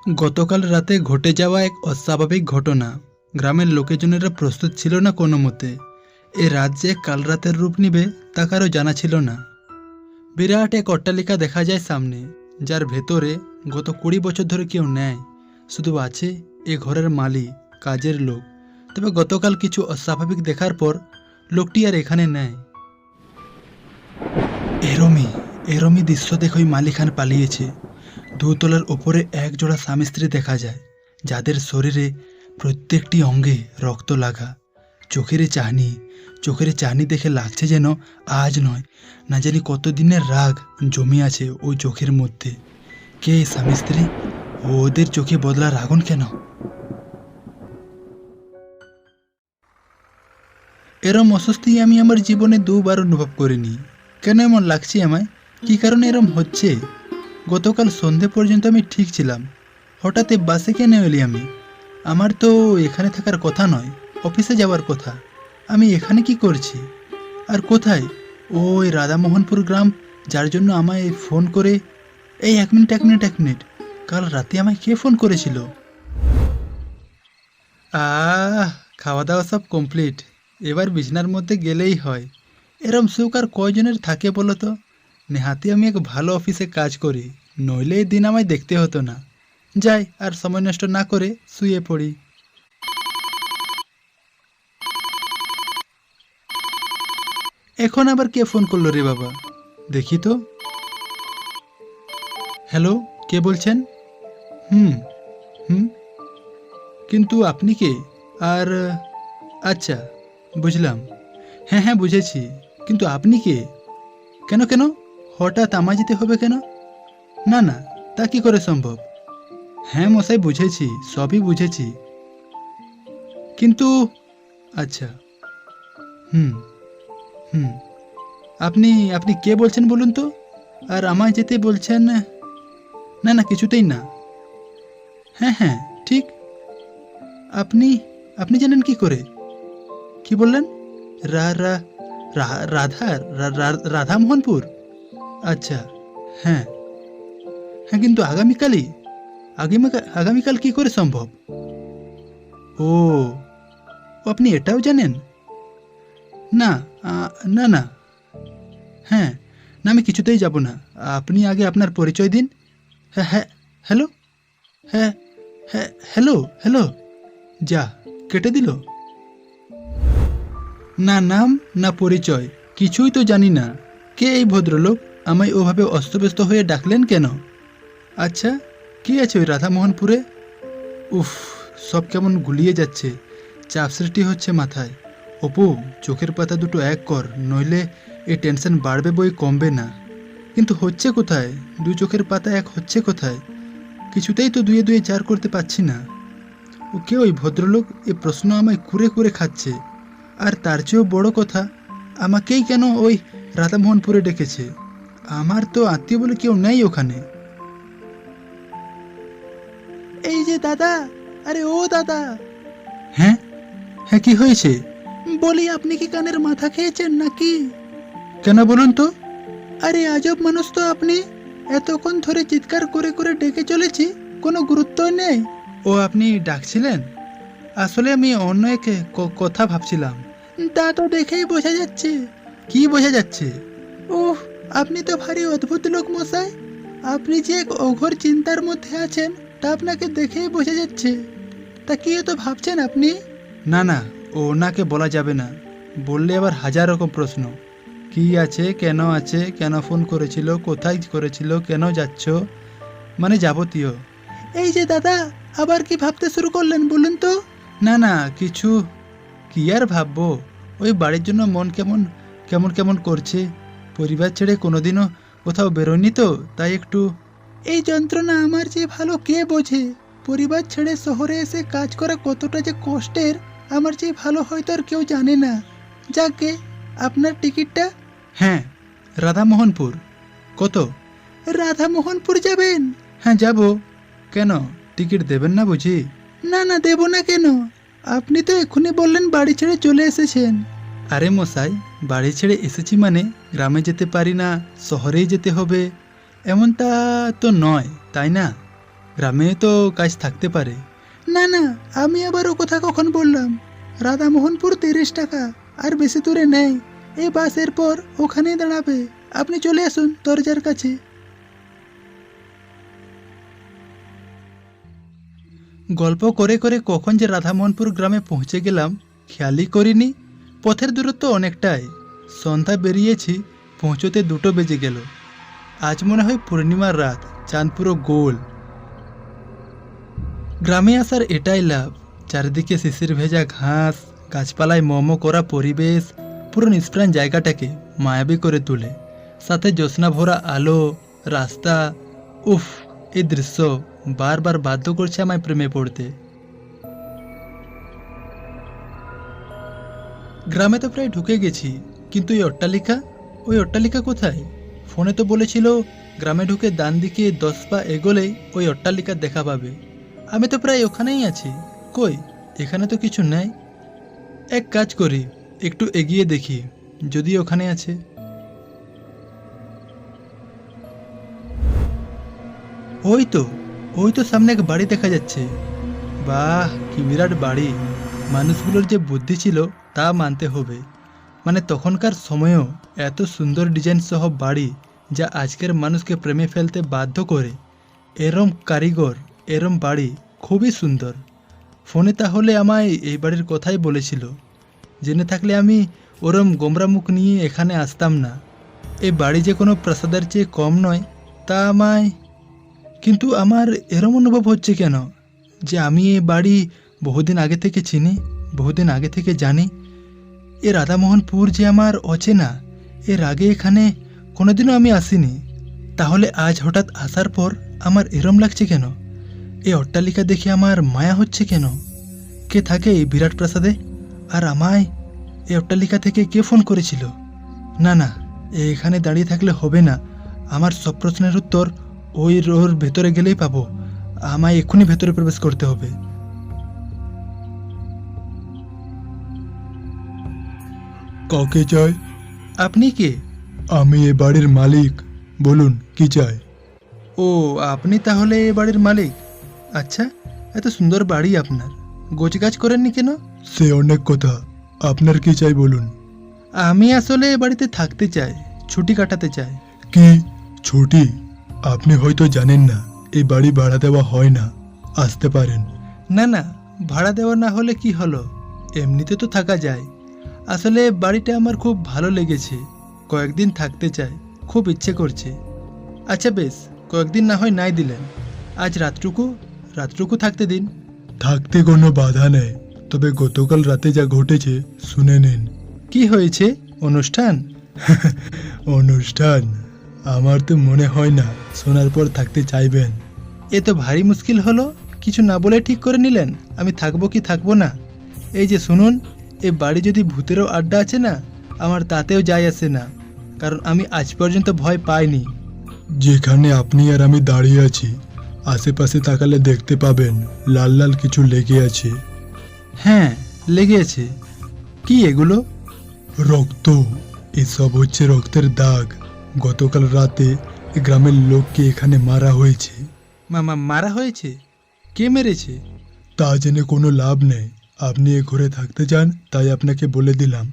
গতকাল রাতে ঘটে যাওয়া এক অস্বাভাবিক ঘটনা। গ্রামের লোকজনেরা প্রস্তুত ছিল না কোনো মতে। এ রাত যে কাল রাতের রূপ নিবে তা কারো জানা ছিল না। বিরাট এক অট্টালিকা দেখা যায় সামনে, যার ভেতরে গত 20 বছর ধরে কেউ নেয়। শুধু আছে এ ঘরের মালি, কাজের লোক। তবে গতকাল কিছু অস্বাভাবিক দেখার পর লোকটি আর এখানে নেয়। এরমি এরমি দৃশ্য দেখেই মালিখান পালিয়েছে। দোতলার ওপরে এক জোড়া স্বামী স্ত্রী দেখা যায়, যাদের শরীরে প্রত্যেকটি অঙ্গে রক্ত লাগা। চোখের চাহনি দেখে লাগছে যেন আজ নয়, না জানি কতদিনের রাগ জমে আছে ওই চোখের মধ্যে। কে এই স্বামী স্ত্রী? ওদের চোখে বদলার আগুন কেন? এরম অস্বস্তি আমি আমার জীবনে দুবার অনুভব করিনি। কেন এমন লাগছে আমায়? কী কারণে এরম হচ্ছে? গতকাল সন্ধে পর্যন্ত আমি ঠিক ছিলাম, হঠাৎ বাসে কেন এলি আমি? আমার তো এখানে থাকার কথা নয়, অফিসে যাওয়ার কথা। আমি এখানে কি করছি? আর কোথায় ওই রাধামোহনপুর গ্রাম, যার জন্য আমায় ফোন করে? এই এক মিনিট এক মিনিট এক মিনিট, কাল রাতে আমায় কে ফোন করেছিল? আহ, খাওয়া দাওয়া সব কমপ্লিট। এবার বিছানার মধ্যে গেলেই হয়। এরম সুখ আর কয়জনের থাকে বলো তো? নেহাতি আমি এক ভালো অফিসে কাজ করি, নইলে এই দিন আমায় দেখতে হতো না। যাই, আর সময় নষ্ট না করে শুয়ে পড়ি। এখন আবার কে ফোন করলো রে বাবা? দেখি তো। হ্যালো, কে বলছেন? হুম হুম কিন্তু আপনি কে? আর আচ্ছা, বুঝলাম। হ্যাঁ হ্যাঁ, বুঝেছি। কিন্তু আপনি কে? কেন কেন? হঠাৎ আমায় যেতে হবে কেন? না না, তা কি করে সম্ভব? হ্যাঁ মশাই, বুঝেছি, সবই বুঝেছি। কিন্তু আচ্ছা, হুম হুম আপনি আপনি কে বলছেন বলুন তো? আর আমায় যেতে বলছেন? না না, কিছুতেই না। হ্যাঁ হ্যাঁ, ঠিক। আপনি আপনি জানেন কি করে? কি বললেন? রা রা রা- রাধা রাধামোহনপুর? আচ্ছা, হ্যাঁ হ্যাঁ, কিন্তু আগামীকাল কি করে সম্ভব? ও, আপনি এটাও জানেন? না, না না, হ্যাঁ, না আমি কিছুতেই যাব না। আপনি আগে আপনার পরিচয় দিন। হ্যাঁ হ্যাঁ, হ্যালো, হ্যাঁ হ্যাঁ, হ্যালো হ্যালো, যা, কেটে দিল। না নাম, না পরিচয়, কিছুই তো জানি না। কে এই ভদ্রলোক? আমায় ওভাবে অস্তব্যস্ত হয়ে ডাকলেন কেন? আচ্ছা, কি আছে ওই রাধামোহনপুরে? উফ, সব কেমন গুলিয়ে যাচ্ছে। চাপ সৃষ্টি হচ্ছে মাথায়। অপু, চোখের পাতা দুটো এক কর, নইলে এই টেনশন বাড়বে বই কমবে না। কিন্তু হচ্ছে কোথায়? দু চোখের পাতা এক হচ্ছে কোথায়? কিছুতেই তো দুয়ে দুয়ে চার করতে পারছি না। ও কে ওই ভদ্রলোক? এ প্রশ্ন আমায় কুরে কুরে খাচ্ছে। আর তার চেয়েও বড় কথা, আমাকেই কেন ওই রাধামোহনপুরে ডেকেছে? আমার তো আত্মীয় বলে কেউ নেই ওখানে। এই যে দাদা, আরে ও দাদা। হ্যাঁ হ্যাঁ, কি হয়েছে? বলি, আপনি কি কানের মাথা খেয়েছেন নাকি? কেন বলুন তো? আরে আজব মানুষ তো আপনি। এতক্ষণ ধরে চিৎকার করে করে ডেকে চলেছি, কোনো গুরুত্বই নেই। ও, আপনি ডাকছিলেন? আসলে আমি অন্য এক কথা ভাবছিলাম। তা তো দেখেই বোঝা যাচ্ছে। কি বোঝা যাচ্ছে? উহ, আপনি তো ভারী অদ্ভুত লোক মশাই। আপনি যে এক অঘোর চিন্তার মধ্যে আছেন, তা আপনাকে দেখেই বোঝা যাচ্ছে। তা কি তো ভাবছেন আপনি? না না, ওনাকে বলা যাবে না। বললে আবার হাজার রকম প্রশ্ন। কি আছে, কেন ফোন করেছিল, কোথায় করেছিল, কেন যাচ্ছ, মানে যাবতীয়। এই যে দাদা, আবার কি ভাবতে শুরু করলেন বলুন তো? না না, কিছু। কি আর ভাববো? ওই বাড়ির জন্য মন কেমন কেমন কেমন করছে। পরিবার ছেড়ে কোনোদিনও কোথাও বেরোয়নি তো, তাই একটু। এই যন্ত্রণা আমার যে ভালো কে বোঝে। পরিবার ছেড়ে শহরে এসে কাজ করা কতটা যে কষ্টের, আমার যে ভালো হয়তো আর কেউ জানে না। যাকে, আপনার টিকিটটা? হ্যাঁ, রাধামোহনপুর। কত? রাধামোহনপুর যাবেন? হ্যাঁ, যাব। কেন, টিকিট দেবেন না বুঝি? না না, দেব না কেন? আপনি তো এক্ষুনি বললেন বাড়ি ছেড়ে চলে এসেছেন। আরে মশাই, বাড়ি ছেড়ে এসেছি মানে গ্রামে যেতে পারি না, শহরেই যেতে হবে এমনটা তো নয়, তাই না? গ্রামে তো কাজ থাকতে পারে। না না, আমি আবার ও কথা কখন বললাম? রাধামোহনপুর 30 টাকা, আর বেশি দূরে নেই। এই বাসের পর ওখানেই দাঁড়াবে। আপনি চলে আসুন দরজার কাছে। গল্প করে করে কখন যে রাধামোহনপুর গ্রামে পৌঁছে গেলাম খেয়ালই করিনি। পথের দূরত্ব অনেকটাই। সন্ধ্যা বেরিয়েছি, পৌঁছতে 2টো বেজে গেল। আজ মনে হয় পূর্ণিমার রাত, চাঁদ পুরো গোল। গ্রামে আসার এটাই লাভ, চারিদিকে শিশির ভেজা ঘাস, গাছপালায় মম করা পরিবেশ পুরো নিষ্প্রাণ জায়গাটাকে মায়াবী করে তোলে। সাথে জ্যোৎস্না ভরা আলো, রাস্তা। উফ, এই দৃশ্য বারবার বাধ্য করছে আমায় প্রেমে পড়তে। গ্রামে তো প্রায় ঢুকে গেছি, কিন্তু ওই অট্টালিকা কোথায়? ফোনে তো বলেছিল গ্রামে ঢুকে ডান দিকে 10 পা এগোলেই ওই অট্টালিকা দেখা পাবে। আমি তো প্রায় ওখানেই আছি। কই, এখানে তো কিছু নেই। এক কাজ করি, একটু এগিয়ে দেখি যদি ওখানে আছে। ওই তো সামনে এক বাড়ি দেখা যাচ্ছে। বাহ, কি বিরাট বাড়ি! মানুষগুলোর যে বুদ্ধি ছিল তা মানতে হবে। মানে তখনকার সময়েও এত সুন্দর ডিজাইন সহ বাড়ি, যা আজকের মানুষকে প্রেমে ফেলতে বাধ্য করে। এরম কারিগর, এরম বাড়ি খুবই সুন্দর। ফোনে তাহলে আমায় এই বাড়ির কথাই বলেছিল। জেনে থাকলে আমি ওরম গোমরা মুখ নিয়ে এখানে আসতাম না। এই বাড়ি যে কোনো প্রাসাদের চেয়ে কম নয় তা আমায়। কিন্তু আমার এরম অনুভব হচ্ছে কেন যে আমি এই বাড়ি বহুদিন আগে থেকে চিনি, বহুদিন আগে থেকে জানি। এ রাধামোহনপুর যে আমার অচেনা, এর আগে এখানে কোনোদিনও আমি আসিনি। তাহলে আজ হঠাৎ আসার পর আমার এরম লাগছে কেন? এই অট্টালিকা দেখে আমার মায়া হচ্ছে কেন? কে থাকে এই বিরাট প্রাসাদে? আর আমায় এই অট্টালিকা থেকে কে ফোন করেছিল? না না, এখানে দাঁড়িয়ে থাকলে হবে না। আমার সব প্রশ্নের উত্তর ওই রোর ভেতরে গেলেই পাবো। আমায় এক্ষুনি ভেতরে প্রবেশ করতে হবে। কাকে চাই? আপনি কে? আমি এ বাড়ির মালিক। বলুন কি চাই? ও, আপনি তাহলে এ বাড়ির মালিক? আচ্ছা, এত সুন্দর বাড়ি আপনার, গোছগাছ করেননি কেন? সে অনেক কথা, আপনার কি চাই বলুন। আমি আসলে এ বাড়িতে থাকতে চাই, ছুটি কাটাতে চাই। কি ছুটি? আপনি হয়তো জানেন না, এই বাড়ি ভাড়া দেওয়া হয় না। আসতে পারেন। না না, ভাড়া দেওয়া না হলে কি হলো, এমনিতে তো থাকা যায়। আসলে বাড়িটা আমার খুব ভালো লেগেছে, কয়েকদিন থাকতে চাই, খুব ইচ্ছে করছে। আচ্ছা বেশ, কয়েকদিন না হয় নাই দিলেন, আজ রাতটুকু থাকতে দিন। থাকতে কোনো বাধা নেই, তবে গতকাল রাতে যা ঘটেছে শুনে নিন। কি হয়েছে? অনুষ্ঠান? অনুষ্ঠান? আমার তো মনে হয় না শোনার পর থাকতে চাইবেন। এ তো ভারী মুশকিল হলো, কিছু না বলে ঠিক করে নিলেন আমি থাকবো কি থাকবো না। এই যে শুনুন, এ বাড়ি যদি ভূতেরও আড্ডা আছে না, আমার তাতেও যায় আসে না, কারণ আমি আজ পর্যন্ত ভয় পাইনি। যেখানে আপনি আর আমি দাঁড়িয়ে আছি, আশেপাশে তাকালে দেখতে পাবেন লাল লাল কিছু লেগে আছে। হ্যাঁ, লেগে আছে। কি এগুলো? রক্ত। এসব হচ্ছে রক্তের দাগ। গতকাল রাতে গ্রামের লোককে এখানে মারা হয়েছে। মারা হয়েছে? কে মেরেছে? তা জেনে কোনো লাভ নেই। আপনি এ ঘরে থাকতে চান তাই আপনাকে বলে দিলাম,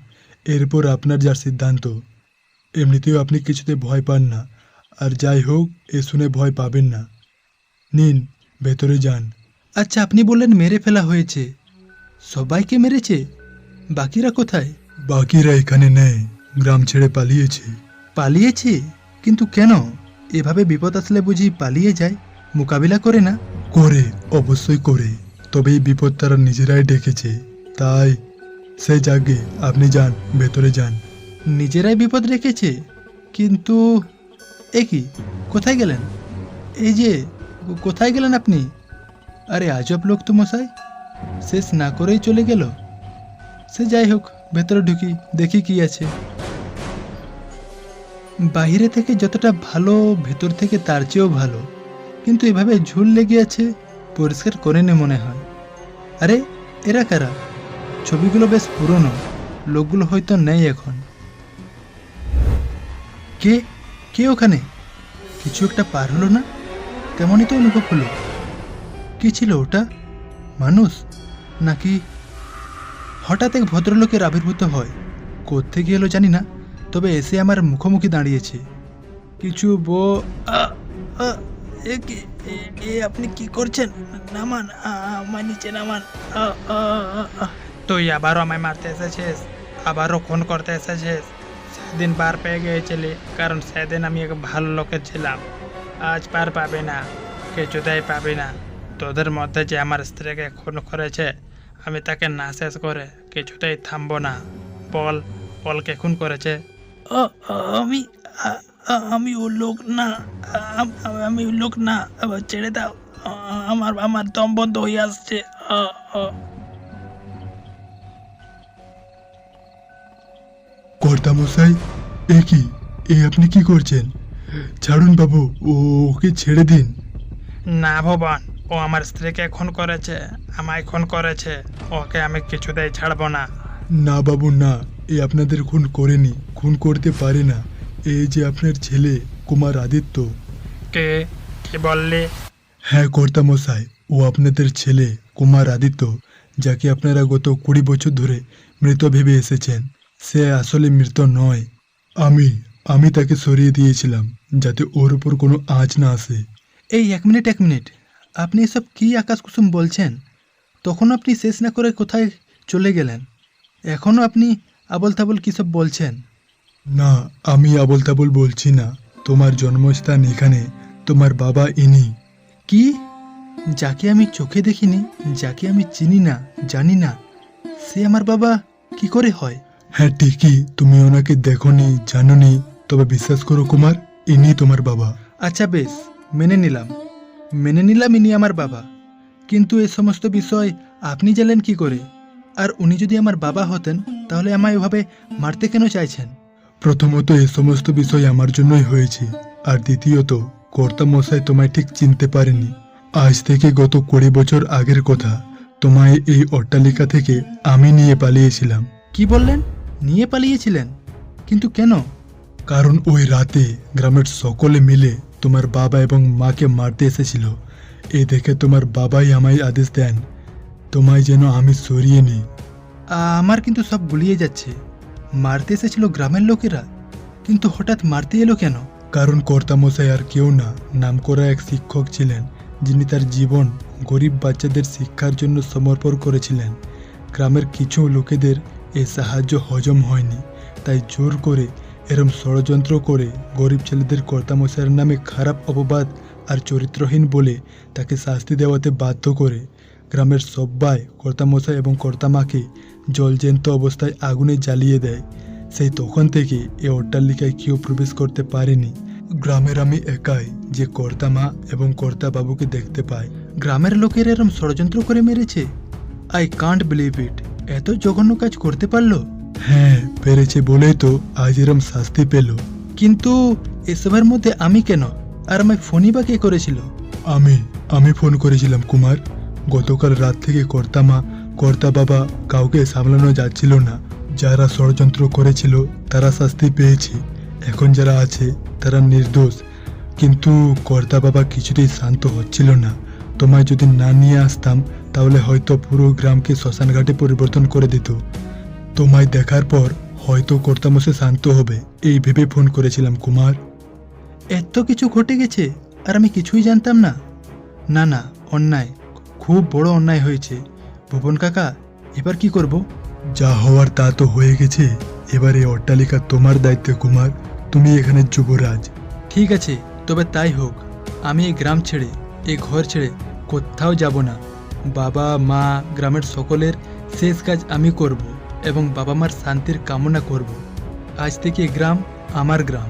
এরপর আপনার যার সিদ্ধান্ত। এমনিতেও আপনি কিছুতে ভয় পান না, আর যাই হোক এ শুনে ভয় পাবেন না। নিন, ভেতরে যান। আচ্ছা, আপনি বললেন মেরে ফেলা হয়েছে, সবাইকে মেরেছে? বাকিরা কোথায়? বাকিরা এখানে নেই, গ্রাম ছেড়ে পালিয়েছে। পালিয়েছে? কিন্তু কেন? এভাবে বিপদ আসলে বুঝি পালিয়ে যায়, মোকাবিলা করে না? করে, অবশ্যই করে, তবে এই বিপদ তারা নিজেরাই ডেকেছে, তাই। সে যাগে, আপনি যান, ভেতরে যান। নিজেরাই বিপদ রেখেছে? কিন্তু এ কি, কোথায় গেলেন? এই যে, কোথায় গেলেন আপনি? আরে আজব লোক তো মশাই, শেষ না করেই চলে গেল। সে যাই হোক, ভেতরে ঢুকি, দেখি কি আছে। বাইরে থেকে যতটা ভালো, ভেতর থেকে তার চেয়েও ভালো, কিন্তু এভাবে ঝুল লেগে আছে, পরিষ্কার করেনি মনে হয়। আরে এরা কারা? ছবিগুলো বেশ পুরনো, লোকগুলো হয়তো নেই এখন। কে কে ওখানে? কিছু একটা পার হলো না? তেমনই তো অনুভব হলো। কি ছিল ওটা? মানুষ নাকি? হঠাৎ এক ভদ্রলোকের আবির্ভূত হয়, কোত্থেকে এলো জানি না, তবে এসে আমার মুখোমুখি দাঁড়িয়েছে। কিছু আপনি কি করছেন? নামান, আমার নিচে নামান। তুই আবারও আমায় মারতে এসেছিস, আবারও খুন করতে এসেছিস। সেদিন পার পেয়ে গিয়েছিলি, কারণ সেদিন আমি এক ভালো লোকের ছিলাম। আজ পার পাবি না, কিছুতেই পাবি না। তোদের মধ্যে যে আমার স্ত্রীকে খুন করেছে, আমি তাকে না শেষ করে কিছুতেই থামবো না। বল, বল কে খুন করেছে? আমি আমি ও লোক না, আমি ও লোক না, ছেড়ে দাও, আমার দম বন্ধ হয়ে আসছে। কর্তামশাই, এ কি, আপনি কি করছেন? ছাড়ুন বাবু, ওকে ছেড়ে দিন। না ভুবন, ও আমার স্ত্রীকে খুন করেছে, আমায় খুন করেছে। ওকে আমি কিছুতেই ছাড়বো না। না বাবু না, আপনাদের খুন করেনি, খুন করতে পারে না। এই যে আপনার ছেলে কুমার আদিত্য। কে? কি বললি? হ্যাঁ কর্তামশাই, ও আপনাদের ছেলে কুমার আদিত্য, যাকে আপনারা গত 20 বছর ধরে মৃত ভেবে এসেছেন। সে আসলে মৃত নয়। আমি তাকে সরিয়ে দিয়েছিলাম যাতে ওর উপর কোনো আঁচ না আসে। এই এক মিনিট, আপনি এসব কি আকাশ কুসুম বলছেন? তখন আপনি শেষ না করে কোথায় চলে গেলেন? এখনও আপনি আবল তাবল কী সব বলছেন? না, আমি আবল তাবল বলছি না। তোমার জন্মস্থান এখানে, তোমার বাবা ইনি। কি? যাকে আমি চোখে দেখিনি, যাকে আমি চিনি না, জানি না, সে আমার বাবা কি করে হয়? হ্যাঁ ঠিকই, তুমি ওনাকে দেখোনি, জানোনি, তবে বিশ্বাস করো কুমার, ইনি তোমার বাবা। আচ্ছা বেশ, মেনে নিলাম ইনি আমার বাবা। কিন্তু এই সমস্ত বিষয় আপনি জানলেন কি করে? আর উনি যদি আমার বাবা হতেন, তাহলে আমায় এভাবে মারতে কেন চাইছেন? প্রথমত এই সমস্ত বিষয় আমার জন্যই হয়েছে, আর দ্বিতীয়ত কর্তামশাই তোমায় ঠিক চিনতে পারেনি। আজ থেকে গত 20 বছর আগের কথা, তোমায় এই অট্টালিকা থেকে আমি নিয়ে পালিয়েছিলাম। কি বললেন? নিয়ে পালিয়েছিলেন? কিন্তু কেন? কারণ ওই রাতে গ্রামের সকলে মিলে তোমার বাবা এবং মাকে মারতে এসেছিল। এ দেখে তোমার বাবাই আমায় আদেশ দেন তোমায় যেন আমি সরিয়ে নিই। আমার কিন্তু সব গুলিয়ে যাচ্ছে। মারতে এসেছিল গ্রামের লোকেরা, কিন্তু হঠাৎ মারতে এলো কেন? কারণ কর্তামশাই আর কেউ না, নামকরা এক শিক্ষক ছিলেন, যিনি তার জীবন গরিব বাচ্চাদের শিক্ষার জন্য সমর্পণ করেছিলেন। গ্রামের কিছু লোকেদের এই সাহায্য হজম হয়নি, তাই জোর করে এরম ষড়যন্ত্র করে গরিব ছেলেদের কর্তামশাইয়ের নামে খারাপ অপবাদ আর চরিত্রহীন বলে তাকে শাস্তি দেওয়াতে বাধ্য করে গ্রামের সবাই কর্তামশাই এবং কর্তামাকে জলজ্যান্ত অবস্থায় আগুনে জ্বালিয়ে দেয়। সেই তখন থেকে এ অট্টালিকায় কেউ প্রবেশ করতে পারেনি। গ্রামের আমি একাই যে কর্তামা এবং কর্তাবাবুকে দেখতে পাই। গ্রামের লোকের এরম ষড়যন্ত্র করে মেরেছে? I can't believe it. এত জঘন্য কাজ করতে পারলো? হ্যাঁ, পেরেছে বলেই তো আজ এরম শাস্তি পেল। কিন্তু এসবের মধ্যে আমি কেন? আর আমায় ফোনই বা কে করেছিল? আমি ফোন করেছিলাম কুমার। গতকাল রাত থেকে কর্তামা, কর্তা বাবা কাউকে সামলানো যাচ্ছিল না। যারা ষড়যন্ত্র করেছিল তারা শাস্তি পেয়েছে, এখন যারা আছে তারা নির্দোষ। কিন্তু কর্তা বাবা কিছুতেই শান্ত হচ্ছিল না। তোমায় যদি না নিয়ে আসতাম, তাহলে হয়তো পুরো গ্রামকে শ্মশানঘাটে পরিবর্তন করে দিত। তোমায় দেখার পর হয়তো কর্তামশাই শান্ত হবে, এই ভেবে ফোন করেছিলাম কুমার। এত কিছু ঘটে গেছে আর আমি কিছুই জানতাম না? না না, অন্যায়, খুব বড় অন্যায় হয়েছে। ভুবন কাকা, এবার কি করব? যা হওয়ার তা তো হয়ে গেছে, এবার এই অট্টালিকা তোমার দায়িত্বে কুমার। তুমি এখানে যুবরাজ। ঠিক আছে, তবে তাই হোক। আমি এই গ্রাম ছেড়ে, এই ঘর ছেড়ে কোথাও যাব না। বাবা মা গ্রামের সকলের শেষ কাজ আমি করব এবং বাবা মার শান্তির কামনা করব। আজ থেকে গ্রাম আমার গ্রাম।